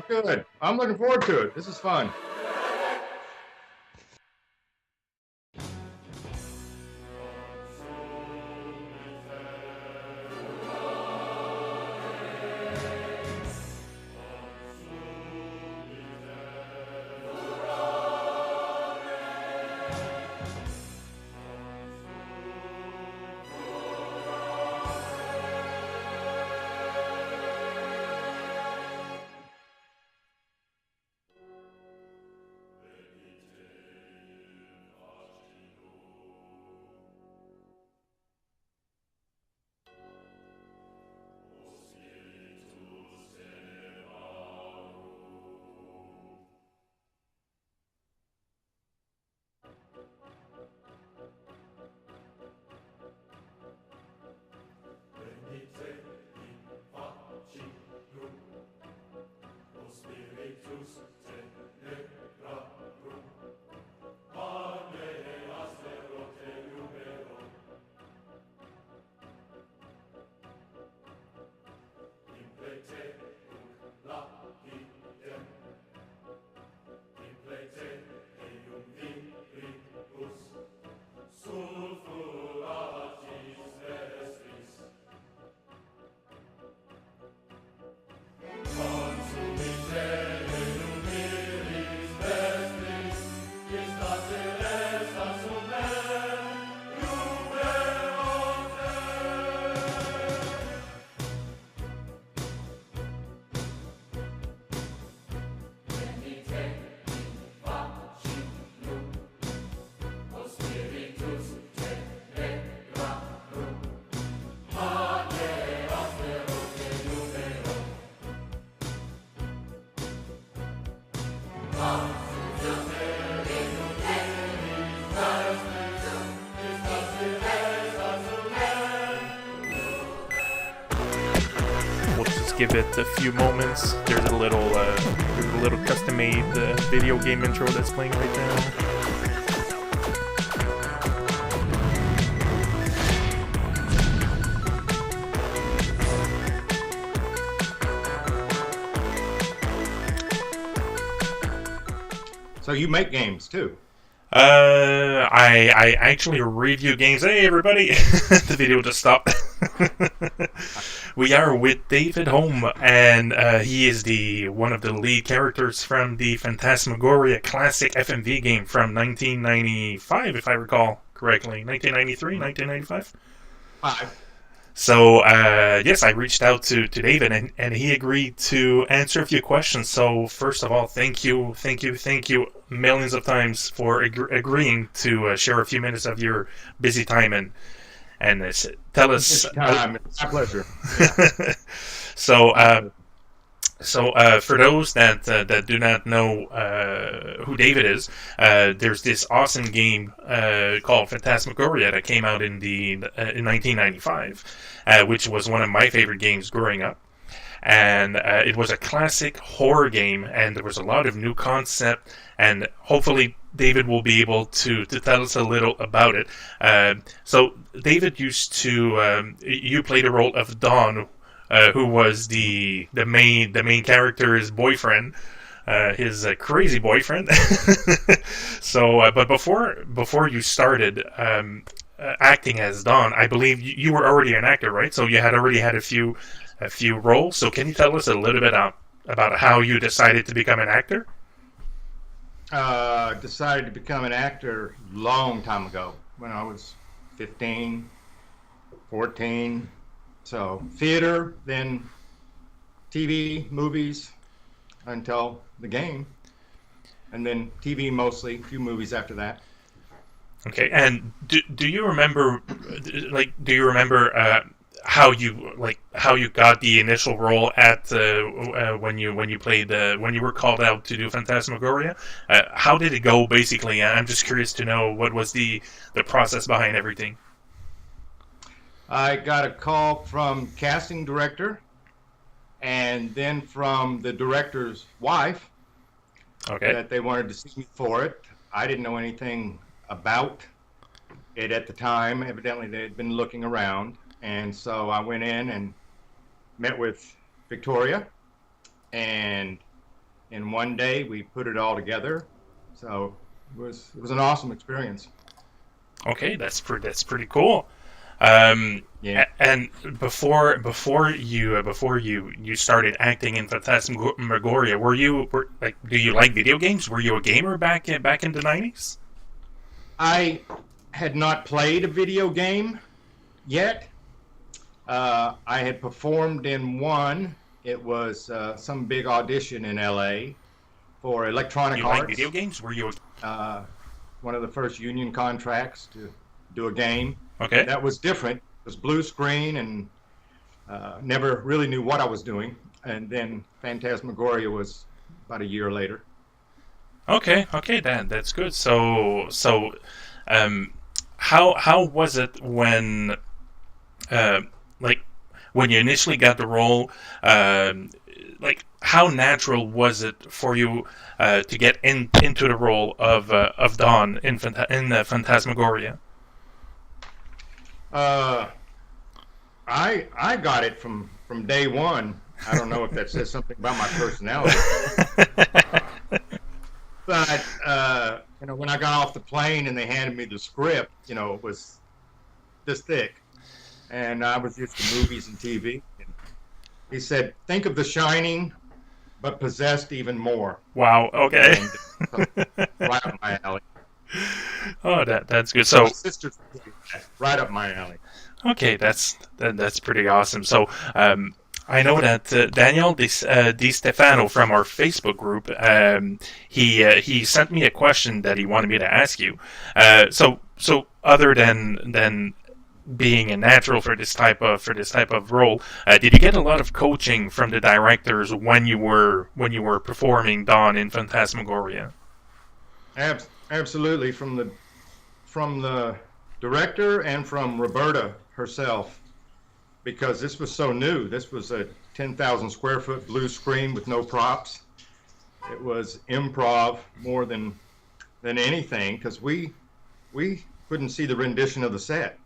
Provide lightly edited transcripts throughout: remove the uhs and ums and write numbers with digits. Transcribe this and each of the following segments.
good. I'm looking forward to it. This is fun. We'll just give it a few moments. There's a little custom-made video game intro that's playing right now. So you make games too? I actually review games. Hey everybody! The video just stopped. We are with David Homb, and he is one of the lead characters from the Phantasmagoria classic FMV game from 1995, if I recall correctly. 1993, 1995? Five. So, yes, I reached out to David, and he agreed to answer a few questions. So, first of all, thank you millions of times for agreeing to share a few minutes of your busy time and tell us. It's my pleasure. Yeah. So, for those that do not know who David is, there's this awesome game called Phantasmagoria that came out in 1995, which was one of my favorite games growing up. And it was a classic horror game, and there was a lot of new concept, and hopefully David will be able to tell us a little about it. So David used to you played the role of Dawn, who was the main character's boyfriend, his crazy boyfriend. So, but before you started acting as Dawn, I believe you were already an actor, right? So you had already had a few roles. So can you tell us a little bit about how you decided to become an actor? Decided to become an actor long time ago when I was 15, 14. So theater, then TV, movies, until the game, and then TV mostly, a few movies after that. Okay, and do you remember, how you got the initial role at when you were called out to do Phantasmagoria? How did it go basically? I'm just curious to know what was the process behind everything. I got a call from casting director, and then from the director's wife, Okay. that they wanted to see me for it. I didn't know anything about it at the time. Evidently, they had been looking around, and so I went in and met with Victoria, and in one day. We put it all together, so it was an awesome experience. Okay, that's pretty cool. Um, Yeah, and before you started acting in Phantasmagoria, like, do you like video games? Were you a gamer back in the 90s? I had not played a video game yet. I had performed in one. It was some big audition in LA for Electronic You like video Arts, games? Were you uh, one of the first union contracts to do a game. okay? That was different. It was blue screen and never really knew what I was doing. And then Phantasmagoria was about a year later. Okay, that's good. Um, how was it when uh, like when you initially got the role? Like, how natural was it for you to get into the role of Dawn in Phantasmagoria? Uh, I got it from day one. I don't know if that says something about my personality, but when I got off the plane and they handed me the script, it was this thick, and I was used to movies and TV. And he said, "Think of The Shining, but possessed even more." Wow. Okay. And so, right up my alley. Oh, that's good. My So, sister's right up my alley. okay, that's pretty awesome. So, I know that Daniel Di Stefano from our Facebook group, he sent me a question that he wanted me to ask you. So other than being a natural for this type of role, did you get a lot of coaching from the directors when you were performing Dawn in Phantasmagoria? Absolutely, from the director and from Roberta herself, because this was so new. This was a 10,000 square foot blue screen with no props. It was improv more than anything, because we couldn't see the rendition of the set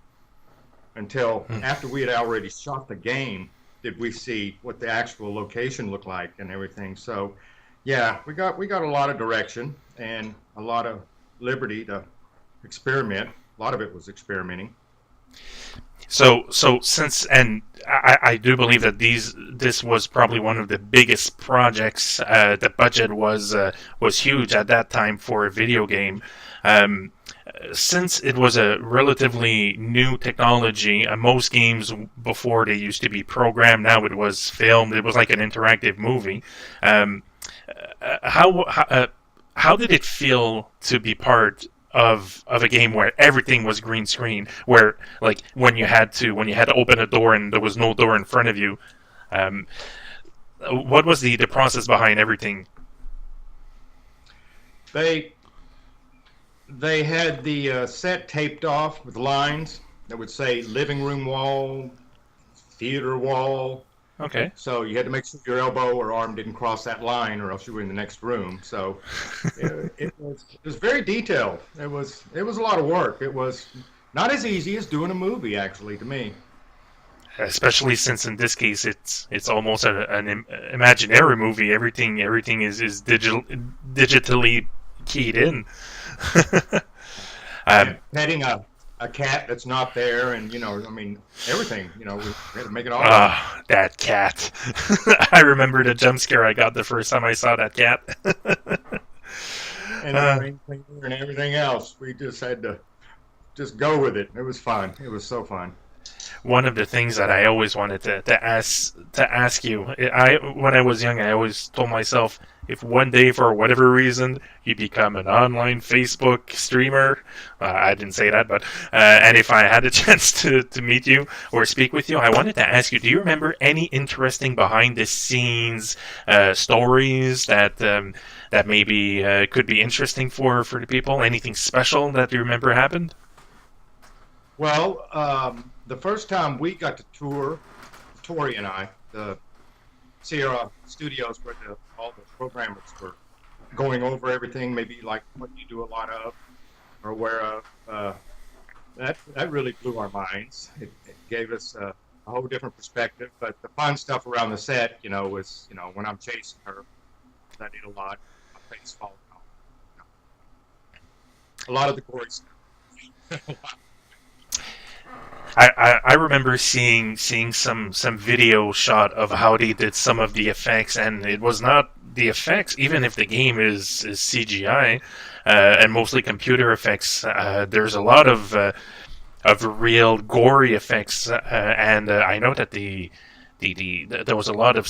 until after we had already shot the game. Did we see what the actual location looked like and everything? So, yeah, we got a lot of direction and a lot of liberty to experiment. A lot of it was experimenting. So since, and I do believe that this was probably one of the biggest projects. The budget was huge at that time for a video game. Um, since it was a relatively new technology, most games before, they used to be programmed. Now it was filmed. It was like an interactive movie. Um, how did it feel to be part of a game where everything was green screen, where, like, when you had to open a door and there was no door in front of you? um, what was the process behind everything? They they had the set taped off with lines that would say living room wall, theater wall. Okay. So you had to make sure your elbow or arm didn't cross that line, or else you were in the next room. So it was very detailed. It was a lot of work. It was not as easy as doing a movie, actually, to me. Especially since in this case it's almost an imaginary movie. Everything is digitally keyed in. um, Petting a cat that's not there, and I mean, everything. We had to make it all up. that cat. I remember the jump scare I got the first time I saw that cat. And the rain cleaner and everything else. We just had to just go with it. It was fun. It was so fun. One of the things that I always wanted to ask you, when I was young, I always told myself, if one day for whatever reason you become an online Facebook streamer, I didn't say that, but and if I had a chance to meet you or speak with you, I wanted to ask you, do you remember any interesting behind the scenes stories that maybe could be interesting for the people? Anything special that you remember happened? Well, the first time we got to tour, Tori and I, the Sierra Studios, where all the programmers were going over everything, maybe like what you do a lot of or aware of. That really blew our minds. It gave us a whole different perspective. But the fun stuff around the set, was when I'm chasing her I did a lot. My face falling off. A lot of the gory stuff. I remember seeing some video shot of how they did some of the effects, and it was not the effects. Even if the game is CGI and mostly computer effects, there's a lot of real gory effects, and I know that there was a lot of.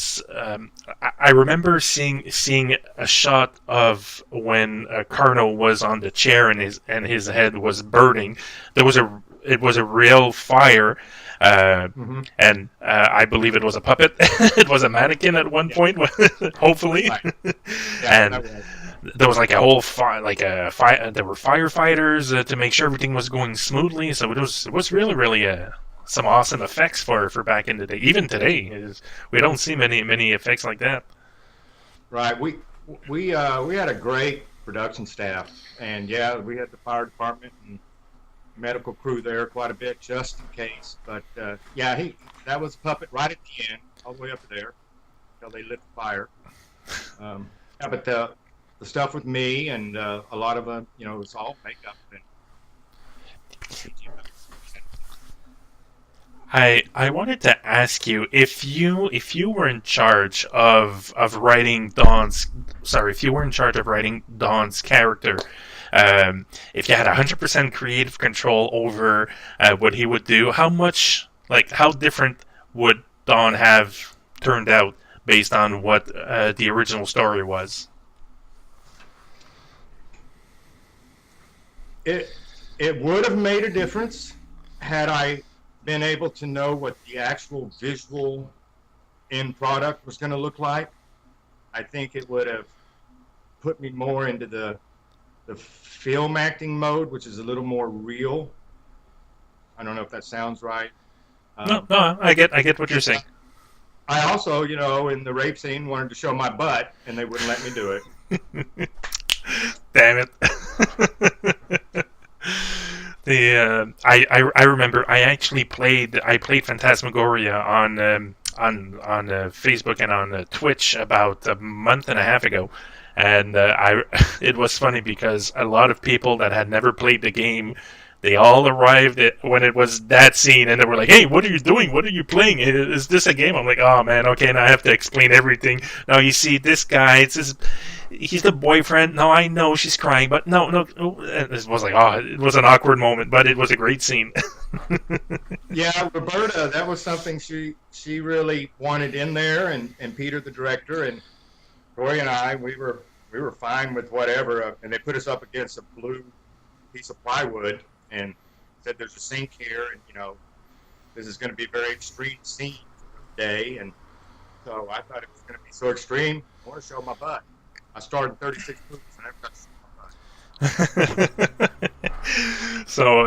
I remember seeing a shot of when Carno was on the chair and his head was burning. It was a real fire, and I believe it was a puppet. It was a mannequin at one point, hopefully. Right. Yeah, And there was like a whole fire, there were firefighters to make sure everything was going smoothly. So it was really some awesome effects for back in the day. Even today, we don't see many effects like that. right. We had a great production staff, and yeah, we had the fire department and medical crew there quite a bit just in case. But yeah, that was a puppet right at the end, all the way up there until they lit the fire. Yeah, but the stuff with me and a lot of it was all makeup and. I wanted to ask you if you were in charge of writing Dawn's character, if you had 100% creative control over what he would do, how different would Dawn have turned out based on what the original story was? It would have made a difference had I been able to know what the actual visual end product was going to look like. I think it would have put me more into the film acting mode, which is a little more real. I don't know if that sounds right. No, I get what you're saying. I also, in the rape scene, wanted to show my butt, and they wouldn't let me do it. Damn it. I remember I played Phantasmagoria on Facebook and on Twitch about a month and a half ago, and it was funny because a lot of people that had never played the game, they all arrived when it was that scene, and they were like, "Hey, what are you doing? What are you playing? Is this a game?" I'm like, "Oh man, okay, now I have to explain everything." Now you see this guy, he's the boyfriend. No, I know she's crying, but no. It was like, it was an awkward moment, but it was a great scene. Yeah, Roberta, that was something she really wanted in there, and Peter, the director, and Roy and I, we were fine with whatever, and they put us up against a blue piece of plywood and said, "There's a sink here, and this is going to be a very extreme scene for the day." And so I thought it was going to be so extreme. I want to show my butt. I starred in 36 movies and I never got to show my butt. So,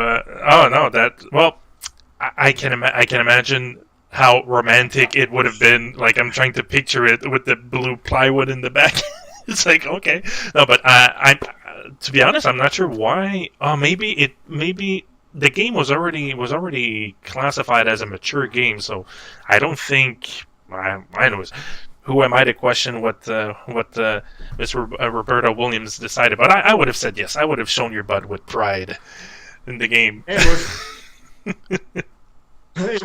I can imagine how romantic it would have been. Like, I'm trying to picture it with the blue plywood in the back. It's like, okay, no, but I to be honest, I'm not sure why. Maybe the game was already classified as a mature game, so I don't think I know. Who am I to question what Miss Roberta Williams decided? But I would have said yes. I would have shown your butt with pride in the game. It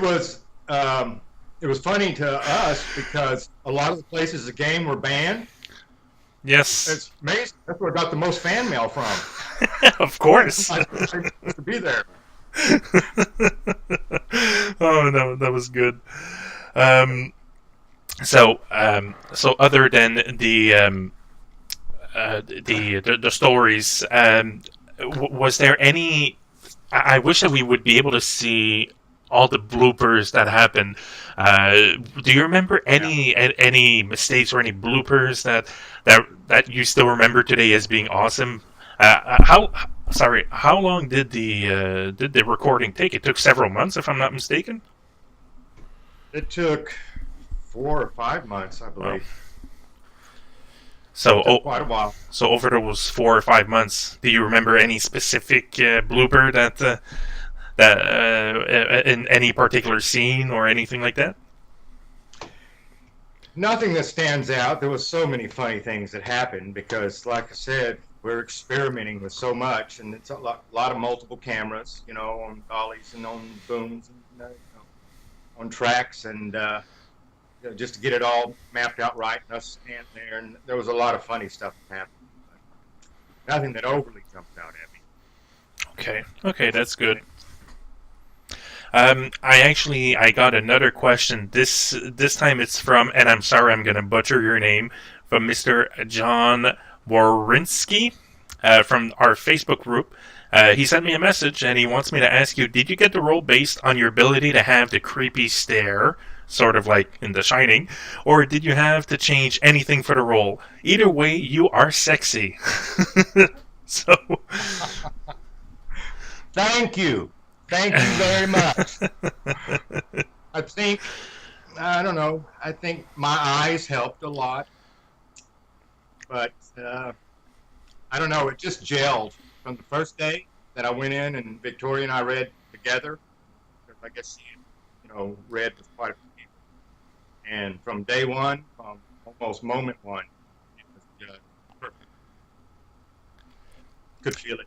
was funny to us because a lot of the places the game were banned. Yes, it's amazing. That's where I got the most fan mail from. Of course, I to be there. Oh no, that was good. So other than the stories, was there any? I wish that we would be able to see all the bloopers that happened. Do you remember any mistakes or any bloopers that you still remember today as being awesome? How long did the recording take? It took several months, if I'm not mistaken. It took 4 or 5 months, I believe. Wow. So quite a while. So over those 4 or 5 months, do you remember any specific blooper that in any particular scene or anything like that? Nothing that stands out. There was so many funny things that happened because, like I said, we're experimenting with so much, and it's a lot of multiple cameras, on dollies and on booms and on tracks, and just to get it all mapped out right, and us stand there, and there was a lot of funny stuff that happened. But nothing that overly jumped out at me. Okay, that's good. I got another question. This time it's from, and I'm sorry, I'm gonna butcher your name, from Mr. John Warinsky, from our Facebook group. He sent me a message and he wants me to ask you: did you get the role based on your ability to have the creepy stare, sort of like in The Shining, or did you have to change anything for the role? Either way, you are sexy. So, Thank you. Thank you very much. I don't know. I think my eyes helped a lot, but I don't know. It just gelled from the first day that I went in and Victoria and I read together. Because I guess she, read with quite a few people. And from day one, from almost moment one, it was perfect. Could feel it.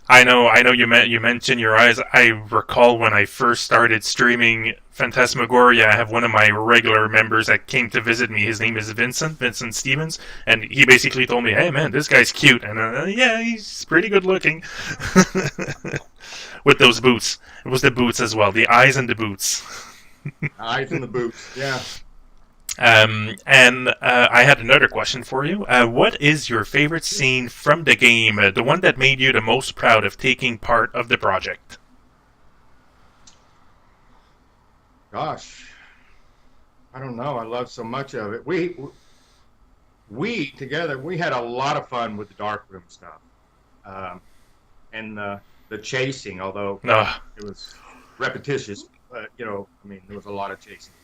I know. You mentioned your eyes. I recall when I first started streaming Phantasmagoria. I have one of my regular members that came to visit me. His name is Vincent Stevens, and he basically told me, "Hey, man, this guy's cute," and yeah, he's pretty good looking. With those boots, it was the boots as well. The eyes and the boots. Eyes and the boots. Yeah. And I had another question for you. What is your favorite scene from the game? The one that made you the most proud of taking part of the project? Gosh, I don't know. I love so much of it. We together, we had a lot of fun with the darkroom stuff, and the chasing. Although it was repetitious, but there was a lot of chasing.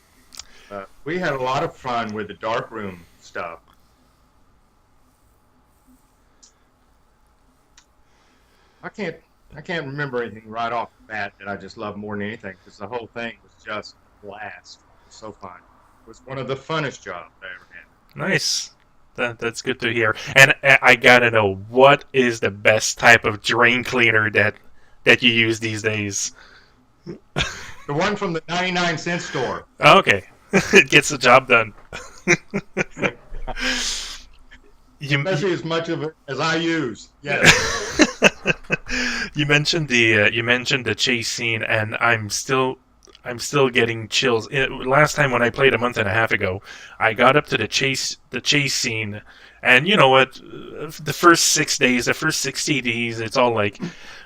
We had a lot of fun with the darkroom stuff. I can't remember anything right off the bat that I just loved more than anything because the whole thing was just a blast. It was so fun. It was one of the funnest jobs I ever had. Nice. That's good to hear. And I gotta know, what is the best type of drain cleaner that you use these days? The one from the 99-cent store. Oh, okay. It gets the job done. Especially as much of it as I use. Yes. You mentioned the chase scene, and I'm still getting chills. Last time when I played a month and a half ago, I got up to the chase scene, and you know what? The first 6 days, the first 60 days, it's all like,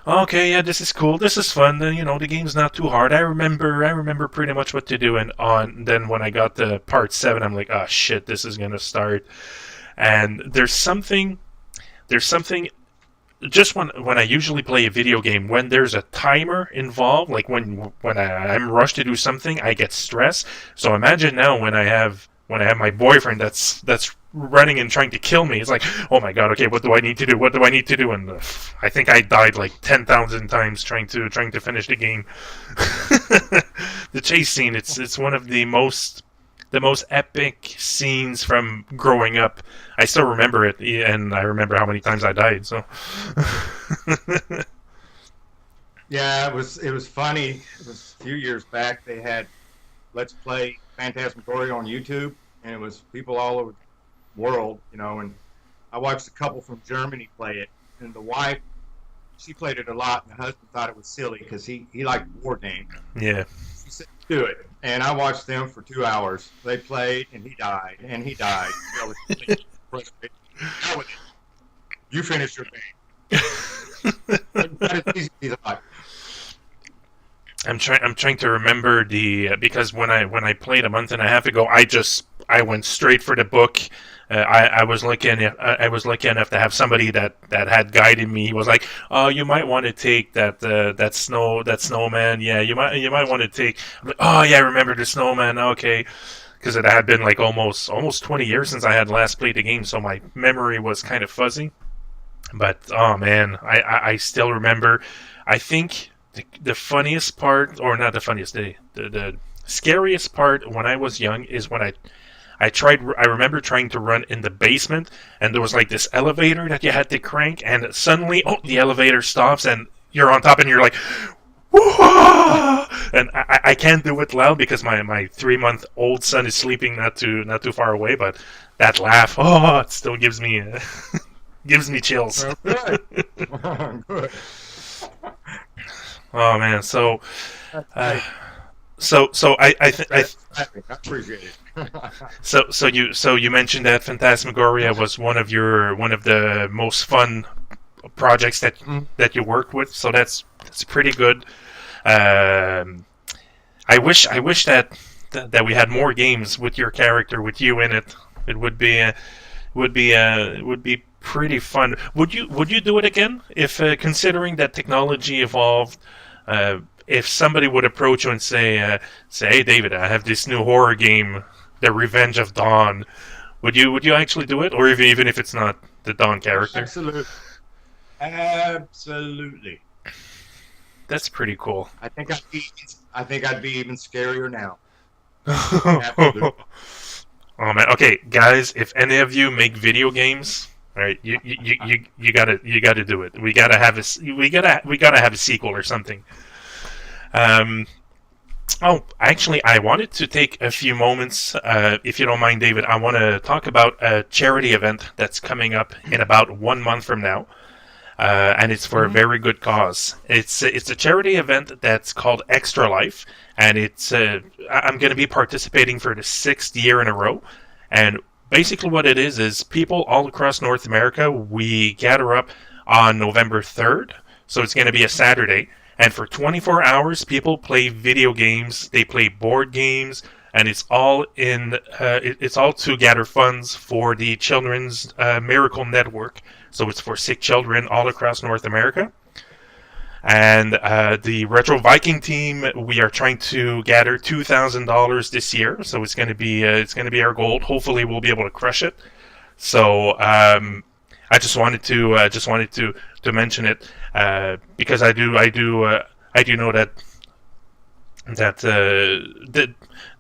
okay, yeah, this is cool, this is fun. Then the game's not too hard. I remember pretty much what to do. And then when I got to part 7, I'm like, oh shit, this is gonna start. And there's something. Just when I usually play a video game, when there's a timer involved, like when I'm rushed to do something, I get stressed. So imagine now when I have my boyfriend that's running and trying to kill me. It's like, oh my god, okay, what do I need to do? What do I need to do? And I think I died like 10,000 times trying to finish the game. The chase scene, it's one of the most epic scenes from growing up. I still remember it, and I remember how many times I died. So, yeah, it was funny. It was a few years back. They had Let's Play Phantasmagoria on YouTube, and it was people all over the world, and I watched a couple from Germany play it, and the wife, she played it a lot, and the husband thought it was silly because he liked war games. Yeah. She said, do it. And I watched them for 2 hours. They played, and he died, and he died. You finished your game. I'm trying to remember because when I played a month and a half ago, I went straight for the book. I was lucky enough to have somebody that had guided me. He was like, "Oh, you might want to take that snowman. Yeah, you might want to take." I'm like, "Oh yeah, I remember the snowman. Okay," because it had been like almost 20 years since I had last played the game, so my memory was kind of fuzzy. But oh man, I still remember. I think the funniest part, or not the funniest, the scariest part when I was young is when I remember trying to run in the basement, and there was like this elevator that you had to crank, and suddenly, oh, the elevator stops, and you're on top, and you're like, whoa! And I can't do it loud because my 3-month-old son is sleeping not too far away, but that laugh, oh, it still gives me gives me chills. Well, good. Good. Oh man, so That's uh, great. so I appreciate it. so you mentioned that Phantasmagoria was one of the most fun projects that you worked with. So that's pretty good. Um, I wish that we had more games with your character with you in it. It would be pretty fun. Would you do it again if considering that technology evolved? If somebody would approach you and say, "Hey, David, I have this new horror game, The Revenge of Dawn." Would you actually do it, or even if it's not the Dawn character? Absolutely. Absolutely. That's pretty cool. I think I'd be even scarier now. Absolutely. Oh man. Okay, guys, if any of you make video games, all right, you gotta do it. We gotta have a sequel or something. Um. Oh, actually, I wanted to take a few moments, if you don't mind, David. I want to talk about a charity event that's coming up in about 1 month from now. And it's for a very good cause. It's a charity event that's called Extra Life, and I'm going to be participating for the 6th year in a row. And basically, what it is people all across North America, we gather up on November 3rd, so it's going to be a Saturday. And for 24 hours, people play video games. They play board games, and it's all to gather funds for the Children's Miracle Network. So it's for sick children all across North America. And the Retro Viking team, we are trying to gather $2,000 this year. So it's going to be our goal. Hopefully, we'll be able to crush it. So I just wanted to mention it because I do know that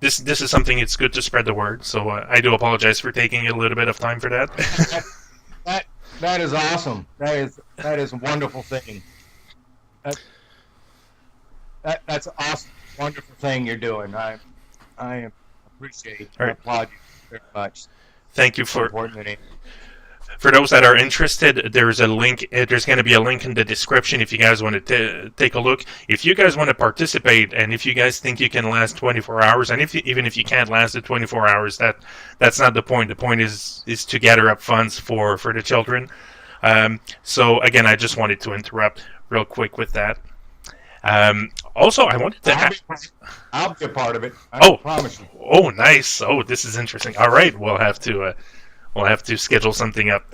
this is something. It's good to spread the word. So I do apologize for taking a little bit of time for that. That that is awesome. That is a wonderful thing. That, that's awesome. Wonderful thing you're doing. I appreciate. All I right. applaud you very much. Thank you It's important that for those that are interested. There's a link. There's going to be a link in the description if you guys want to take a look. If you guys want to participate, and if you guys think you can last 24 hours, and even if you can't last the 24 hours, that's not the point. The point is to gather up funds for the children. So again, I just wanted to interrupt real quick with that. Also, I wanted to. I'll be a part of it. Oh, promise you. Oh, nice. Oh, this is interesting. All right, we'll have to schedule something up.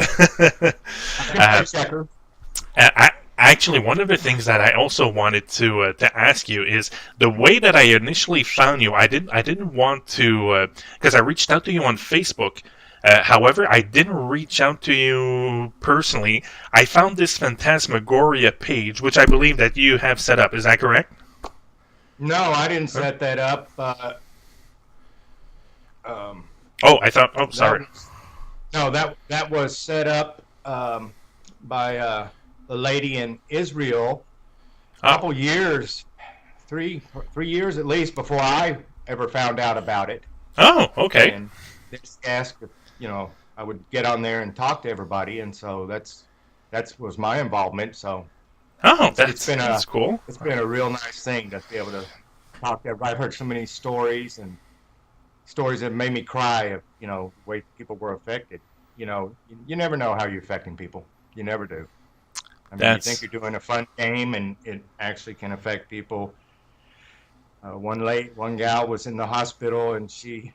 Actually, one of the things that I also wanted to ask you is the way that I initially found you. I didn't want to because I reached out to you on Facebook. However, I didn't reach out to you personally. I found this Phantasmagoria page, which I believe that you have set up. Is that correct? No, I didn't set that up. Oh, I thought. Oh, sorry. No, that was set up by a lady in Israel a couple years, three years at least before I ever found out about it. Oh, okay. And they just asked if I would get on there and talk to everybody, and so that was my involvement. So that's cool. It's been a real nice thing to be able to talk to everybody. I've heard so many stories that made me cry of the way people were affected. You never know how you're affecting people. You never do. I mean, you think you're doing a fun game, and it actually can affect people. One gal was in the hospital, and she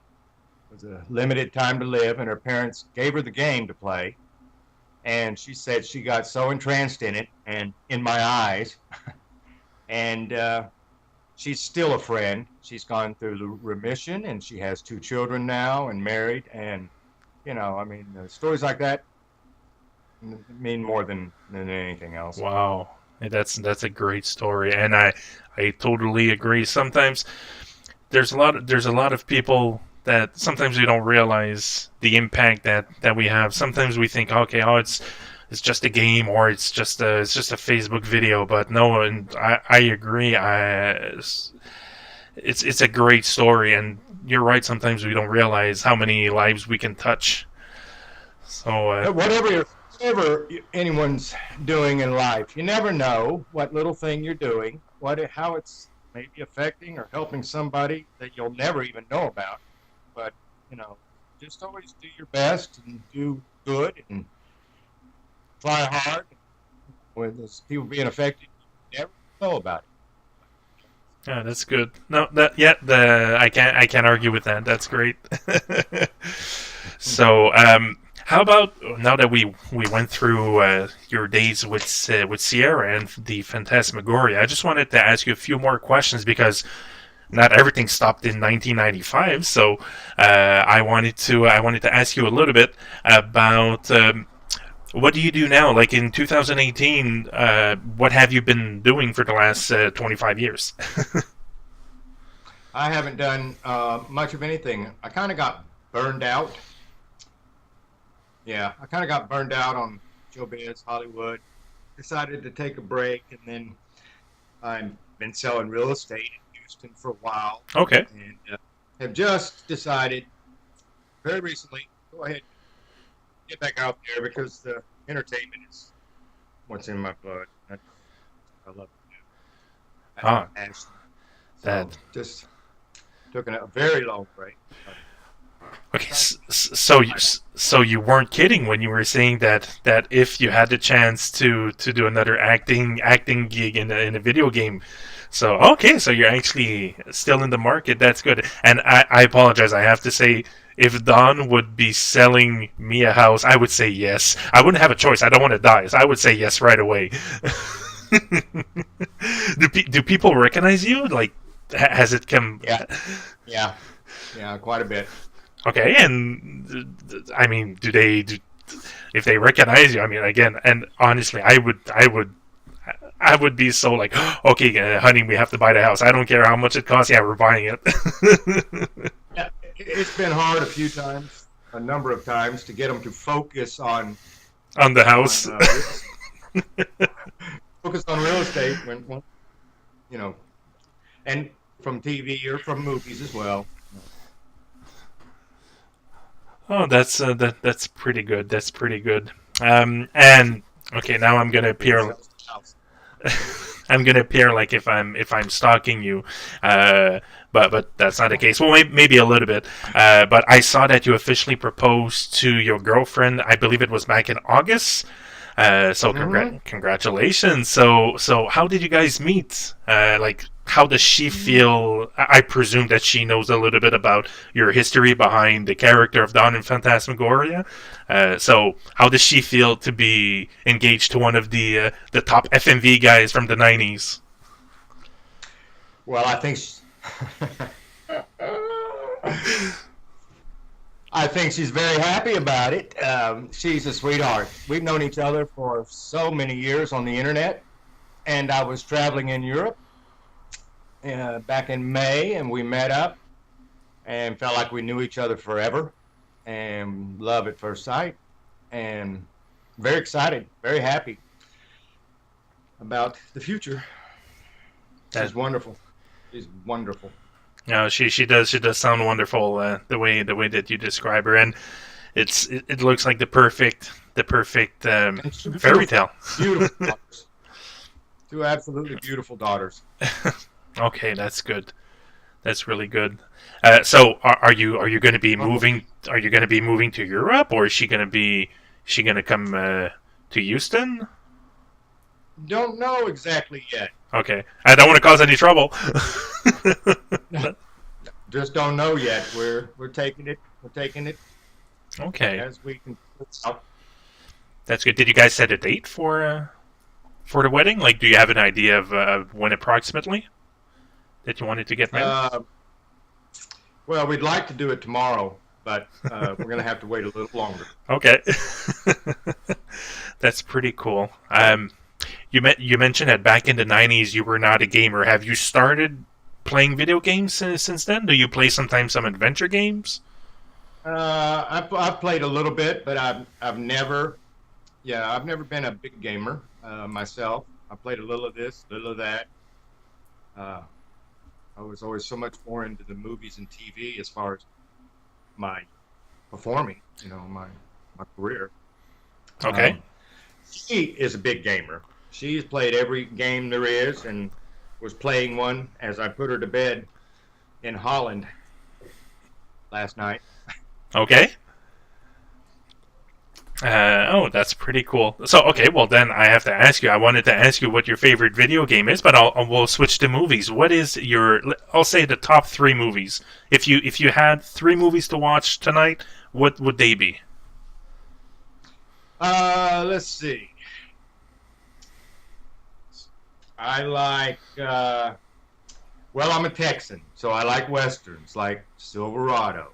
was a limited time to live, and her parents gave her the game to play, and she said she got so entranced in it and in my eyes, and she's still a friend. She's gone through the remission, and she has 2 children now and married, and stories like that mean more than anything else. Wow, that's a great story, and I totally agree. Sometimes there's a lot of people that sometimes we don't realize the impact that we have. Sometimes we think, okay, oh, it's just a game, or it's just a Facebook video. But no, and I agree. It's a great story, and you're right. Sometimes we don't realize how many lives we can touch. So Whatever anyone's doing in life, you never know what little thing you're doing, how it's maybe affecting or helping somebody that you'll never even know about. But just always do your best and do good and try hard. With those people being affected, you never know about it. yeah, that's good. No, I can't argue with that. That's great. So, how about now that we went through your days with Sierra and the Phantasmagoria? I just wanted to ask you a few more questions because not everything stopped in 1995. So, I wanted to ask you a little bit about. What do you do now? Like in 2018, what have you been doing for the last 25 years? I haven't done much of anything. I kind of got burned out. Yeah, I kind of got burned out on showbiz, Hollywood. Decided to take a break, and then I've been selling real estate in Houston for a while. Okay. And have just decided very recently, go ahead, get back out there because the entertainment is what's in my blood. I love it. Ah, So that. just took a very long break. Okay, so you weren't kidding when you were saying that if you had the chance to do another acting gig in a video game. So okay, so you're actually still in the market. That's good. And I apologize. I have to say, if Don would be selling me a house, I would say yes. I wouldn't have a choice. I don't want to die, so I would say yes right away. Do people recognize you? Like, has it come? Yeah, quite a bit. Okay, and I mean, if they recognize you? I mean, again, and honestly, I would be so like, okay, honey, we have to buy the house. I don't care how much it costs. Yeah, we're buying it. Yeah, it's been hard a number of times, to get them to focus on The house. focus on real estate when and from TV or from movies as well. Oh, that's pretty good. That's pretty good. And okay, now I'm gonna appear. I'm gonna appear like if I'm stalking you, but that's not the case. Well, maybe a little bit. But I saw that you officially proposed to your girlfriend. I believe it was back in August. So congratulations. So how did you guys meet? Like, how does she feel? I presume that she knows a little bit about your history behind the character of Dawn in Phantasmagoria. So how does she feel to be engaged to one of the top FMV guys from the 90s? Well, I think she's very happy about it. She's a sweetheart. We've known each other for so many years on the internet, and I was traveling in Europe back in May, and we met up and felt like we knew each other forever, and love at first sight, and very excited, very happy about the future. She's wonderful. She's wonderful. No, she does sound wonderful. The way that you describe her, and it looks like the perfect fairy tale. Beautiful daughters. Two absolutely beautiful daughters. Okay, that's good. That's really good. So are you going to be moving? Are you going to be moving to Europe, or is she going to come to Houston? Don't know exactly yet. Okay, I don't want to cause any trouble. Just don't know yet. We're taking it. We're taking it. Okay, as we can. That's good. Did you guys set a date for the wedding? Like, do you have an idea of when approximately that you wanted to get married? Well, we'd like to do it tomorrow, but we're going to have to wait a little longer. Okay, that's pretty cool. You mentioned that back in the 90s you were not a gamer. Have you started playing video games since then? Do you play sometimes some adventure games? I've played a little bit, but I've never, yeah, I've never been a big gamer myself. I played a little of this, a little of that. Uh, I was always so much more into the movies and TV as far as my performing, my career. Okay. She is a big gamer. She's played every game there is and was playing one as I put her to bed in Holland last night. Okay. Oh, that's pretty cool. So, okay, well then I have to ask you. I wanted to ask you what your favorite video game is, but we'll switch to movies. What is your? I'll say the top 3 movies. If you had 3 movies to watch tonight, what would they be? Let's see. I like. Well, I'm a Texan, so I like westerns, like Silverado.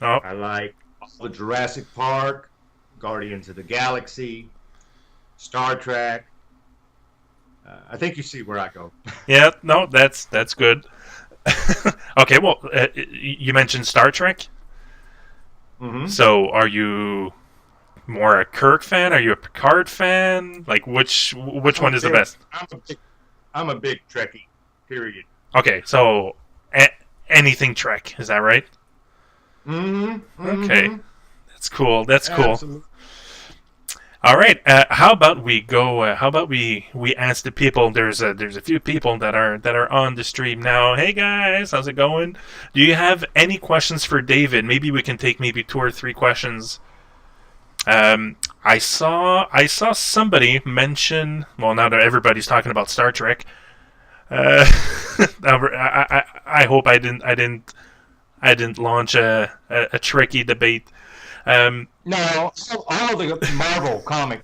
Oh, I like all the Jurassic Park, Guardians of the Galaxy, Star Trek. I think you see where I go. yeah. No, that's good. Okay, well, you mentioned Star Trek. Mm-hmm. So, are you more a Kirk fan? Are you a Picard fan? Like, which one is the best? I'm a big Trekkie. Period. Okay, so anything Trek, is that right? Mm-hmm. Okay, that's cool. That's cool. Absolutely. All right. How about we go? How about we ask the people? There's a few people that are on the stream now. Hey guys, how's it going? Do you have any questions for David? Maybe we can take maybe 2 or 3 questions. I saw somebody mention. Well, now that everybody's talking about Star Trek, I hope I didn't launch a tricky debate. No, all the Marvel comics,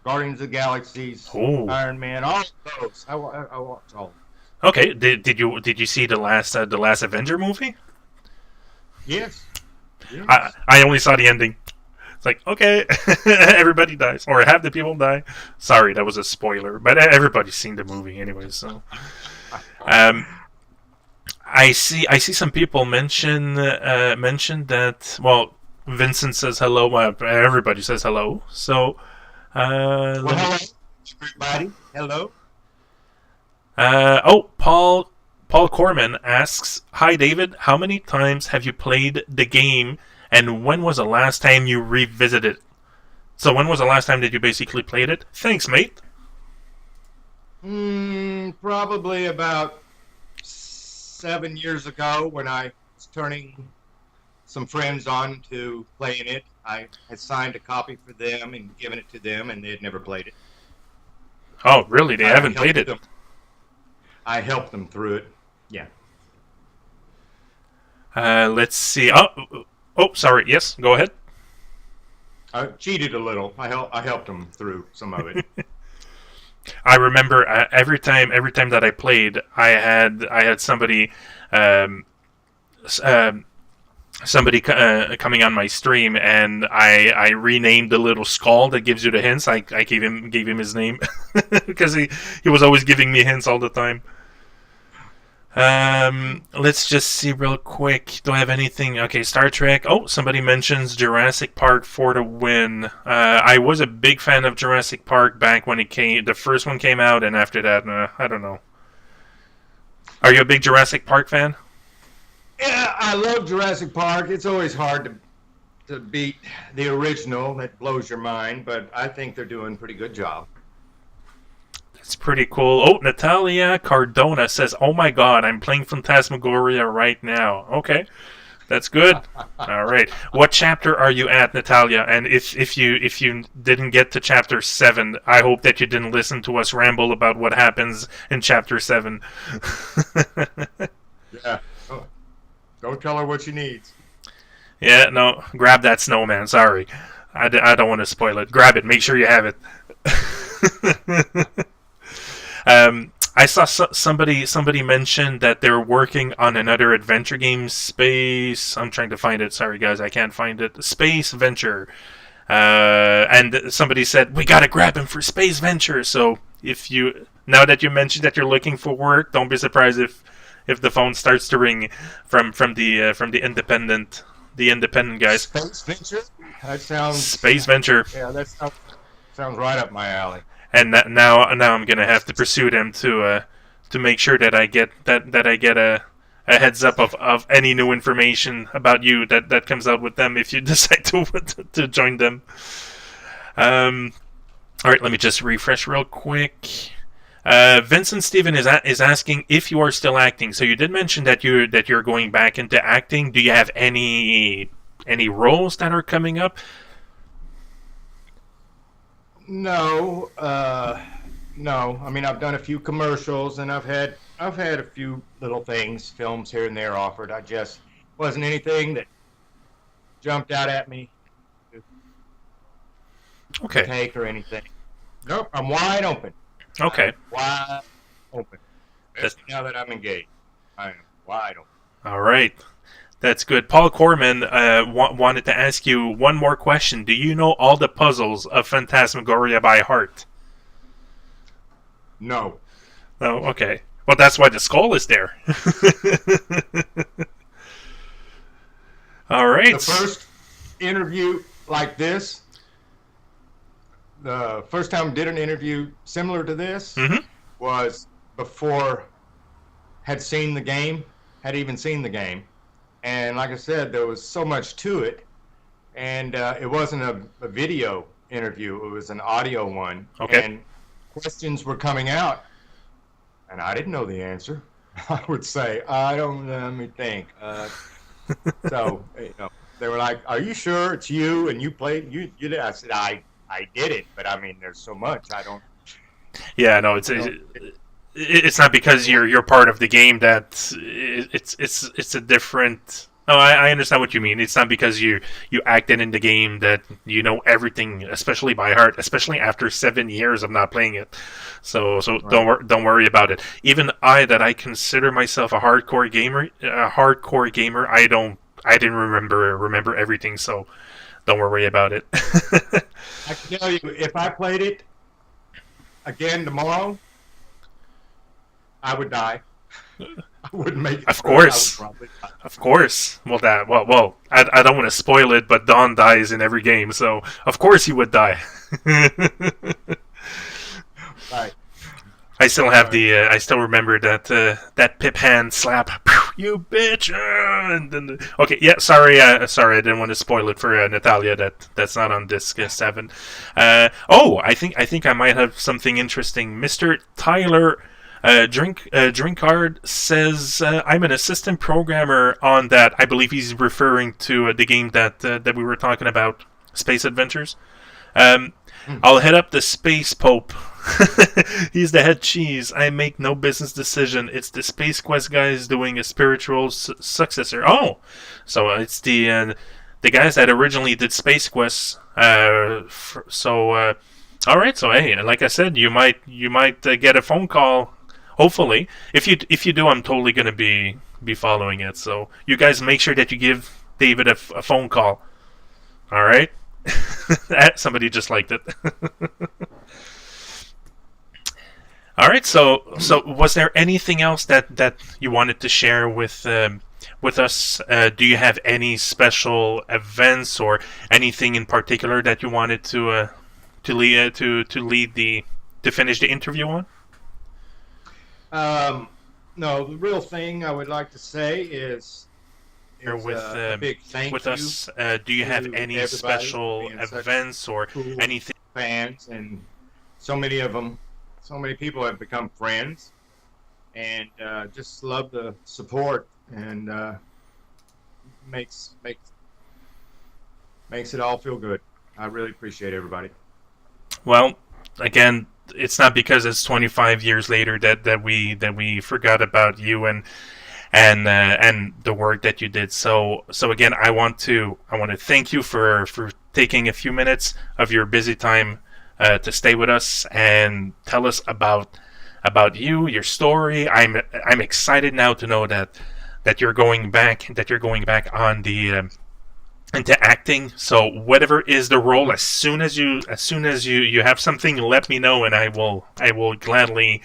Guardians of the Galaxies, Iron Man, all of those. I watch all. Okay, did you see the last Avenger movie? Yes. I only saw the ending. It's like, okay, everybody dies, or half the people die. Sorry, that was a spoiler, but everybody's seen the movie anyway. So, I see some people mention that. Well, Vincent says hello. Everybody says hello. So, hello, everybody. Hello. Paul Corman asks, "Hi, David. How many times have you played the game, and when was the last time you revisited it?" So, when was the last time that you basically played it? Thanks, mate. Probably about 7 years ago when I was turning some friends on to playing it. I had signed a copy for them and given it to them, and they had never played it. Oh, really? They haven't played it? I helped them through it. Yeah. Let's see. Oh, sorry. Yes, go ahead. I cheated a little. I helped them through some of it. I remember every time that I played, I had somebody coming on my stream, and I renamed the little skull that gives you the hints. I gave him his name because he was always giving me hints all the time. Let's just see real quick. Do I have anything? Okay, Star Trek. Oh, somebody mentions Jurassic Park for the win. I was a big fan of Jurassic Park back when the first one came out, and after that, I don't know. Are you a big Jurassic Park fan? Yeah, I love Jurassic Park. It's always hard to beat the original. That blows your mind, but I think they're doing a pretty good job. It's pretty cool. Oh, Natalia Cardona says, "Oh my God, I'm playing Phantasmagoria right now." Okay, that's good. All right, what chapter are you at, Natalia? And if you didn't get to chapter 7, I hope that you didn't listen to us ramble about what happens in chapter 7. Yeah, don't tell her what she needs. Yeah, no, grab that snowman. Sorry, I don't want to spoil it. Grab it. Make sure you have it. I saw somebody mention that they're working on another adventure game, Space. I'm trying to find it. Sorry, guys, I can't find it. Space Venture. And somebody said, we gotta grab him for Space Venture. So now that you mentioned that you're looking for work, don't be surprised if the phone starts to ring from the independent guys. Space Venture? That sounds... Space Venture. Yeah, that sounds right up my alley. And now I'm gonna have to pursue them to make sure that I get a heads up of any new information about you that comes out with them if you decide to join them. All right, let me just refresh real quick. Vincent Steven is asking if you are still acting. So you did mention that you're going back into acting. Do you have any roles that are coming up? No, no. I mean, I've done a few commercials, and I've had a few little things, films here and there offered. I just wasn't anything that jumped out at me to Okay. take or anything. Nope, I'm wide open. Okay. I'm wide open. Especially now that I'm engaged, I am wide open. All right. That's good. Paul Corman wanted to ask you one more question. Do you know all the puzzles of Phantasmagoria by heart? No. Oh, okay. Well, that's why the skull is there. All right. The first interview like this, the first time I did an interview similar to this was before had seen the game, had even seen the game. And like I said, there was so much to it. And it wasn't a video interview. It was an audio one. Okay. And questions were coming out. And I didn't know the answer. I would say, I don't know, let me think. So, they were like, are you sure it's you and you played? You did? I said, I did it. But I mean, there's so much. I don't. Yeah, no, it's not because you're part of the game that it's a different. Oh, I understand what you mean. It's not because you acted in the game that you know everything, especially by heart, especially after 7 years of not playing it. So right. Don't worry about it. Even I consider myself a hardcore gamer, I didn't remember everything. So don't worry about it. I can tell you, if I played it again tomorrow, I would die. I wouldn't make it. Of course. Of course. Well, I don't want to spoil it, but Don dies in every game, so of course he would die. Right. I still have I still remember that pip hand slap. You bitch! And then okay, yeah. Sorry, I didn't want to spoil it for Natalia. That's not on disc 7. I think I might have something interesting. Mr. Tyler. Drinkard says I'm an assistant programmer on that. I believe he's referring to the game that we were talking about, Space Adventures. I'll head up the Space Pope. He's the head cheese. I make no business decision. It's the Space Quest guys doing a spiritual successor. Oh, so it's the guys that originally did Space Quest. All right. So hey, like I said, you might get a phone call. Hopefully, if you do, I'm totally gonna be following it. So you guys make sure that you give David a phone call. All right, somebody just liked it. All right. So was there anything else that you wanted to share with us? Do you have any special events or anything in particular that you wanted to finish the interview on? No, the real thing I would like to say is a big thank with you us. Do you have any special events or cool anything? Fans, and so many of them, so many people have become friends, and just love the support, and makes it all feel good. I really appreciate everybody. Well, again, it's not because it's 25 years later that we forgot about you and the work that you did. So again, I want to thank you for taking a few minutes of your busy time to stay with us and tell us about you, your story. I'm excited now to know that you're going back on the into acting. So whatever is the role, as soon as you have something, let me know, and I will gladly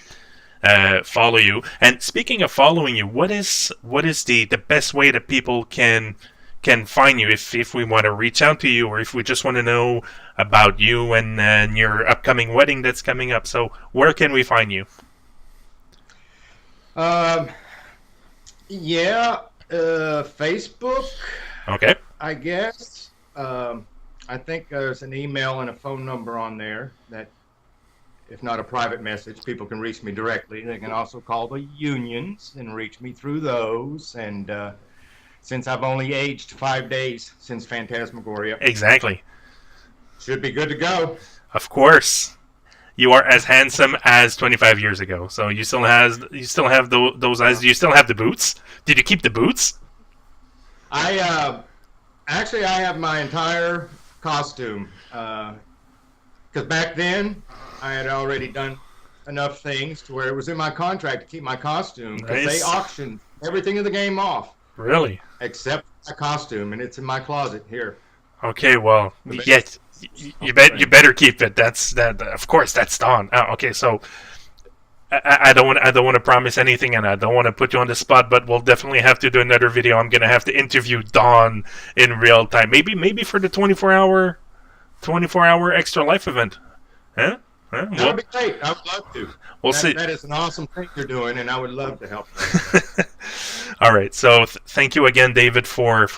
follow you. And speaking of following you, what is the best way that people can find you if we want to reach out to you, or if we just want to know about you and your upcoming wedding that's coming up? So where can we find you? Facebook. Okay. I guess. I think there's an email and a phone number on there that, if not a private message, people can reach me directly. They can also call the unions and reach me through those. And since I've only aged 5 days since Phantasmagoria, Exactly. should be good to go. Of course. You are as handsome as 25 years ago. So you still have those eyes. Do you still have the boots? Did you keep the boots? I have my entire costume. Because back then, I had already done enough things to where it was in my contract to keep my costume. Because Nice. they auctioned everything in the game off. Really? Except my costume, and it's in my closet here. Okay, well, yes, you better keep it. That's that. Of course, that's Don. Okay, so I don't want to promise anything, and I don't want to put you on the spot, but we'll definitely have to do another video. I'm gonna have to interview Don in real time. Maybe for the 24-hour extra life event. Huh? That would be great. I would love to. We'll see. That is an awesome thing you're doing, and I would love to help. All right. So thank you again, David, for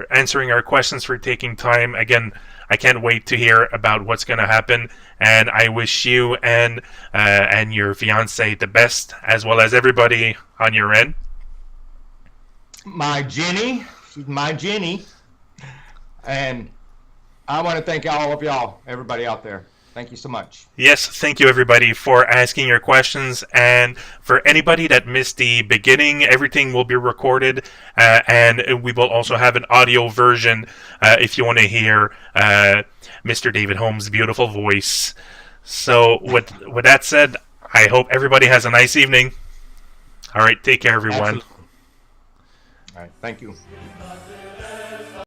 answering our questions, for taking time. Again, I can't wait to hear about what's going to happen, and I wish you and your fiance the best, as well as everybody on your end. She's my Jenny, and I want to thank all of y'all, everybody out there. Thank you so much. Yes, thank you everybody for asking your questions, and for anybody that missed the beginning, everything will be recorded, and we will also have an audio version if you want to hear Mr. David Homb's beautiful voice. So with that said, I hope everybody has a nice evening. All right, take care, everyone. Absolutely. All right, thank you.